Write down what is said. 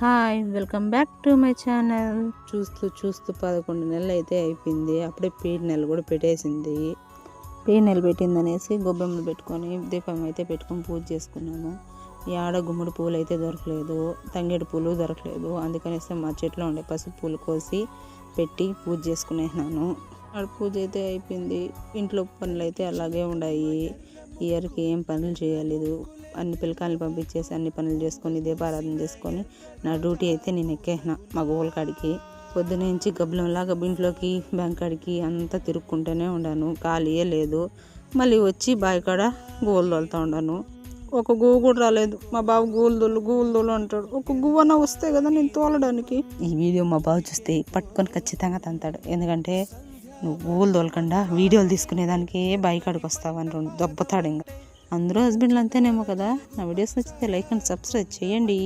Hi welcome back to my channel. చూస్తూ 11 నెలలు అయితే అయిపోయింది. అప్పుడే పేరు నెల కూడా పెట్టేసింది. పేరు నెల పెట్టిందనేసి గొబ్బెమ్మలు పెట్టుకొని దీపం అయితే పెట్టుకొని పూజ చేసుకున్నాను. ఈ ఆడ గుమ్మడి పూలు అయితే దొరకలేదు, తంగేడు పూలు దొరకలేదు. అందుకనేసి మా చెట్లో ఉండే పసుపు పూలు కోసి పెట్టి పూజ చేసుకునేసినాను. ఆడ పూజ అయితే అయిపోయింది. ఇంట్లో పనులు అయితే అలాగే ఉన్నాయి. ఇయర్కి ఏం పనులు చేయలేదు. అన్ని పిల్లకాయలు పంపించేసి అన్ని పనులు చేసుకొని దీపారాధన చేసుకొని నా డ్యూటీ అయితే నేను ఎక్కేసిన మా గోల్ కాడికి. పొద్దునుంచి గబ్బలంలాగా ఇంట్లోకి బ్యాంక్ కాడికి అంతా తిరుక్కుంటూనే ఉన్నాను, ఖాళీయే లేదు. మళ్ళీ వచ్చి బావి కాడ గోలు తోలుతూ ఉన్నాను. ఒక గువ్వ కూడా రాలేదు. మా బాబు గూలు అంటాడు. ఒక గువ్వన వస్తే కదా నేను తోలడానికి. ఈ వీడియో మా బాబు చూస్తే పట్టుకొని ఖచ్చితంగా తంతాడు. ఎందుకంటే నువ్వు గూలు తోలకుండా వీడియోలు తీసుకునేదానికి బావి కాడికి వస్తావని దెబ్బతాడు. ఇంకా అందరూ హస్బెండ్లు అంతేనేమో కదా. నా వీడియోస్ నచ్చితే లైక్ అండ్ సబ్స్క్రైబ్ చేయండి.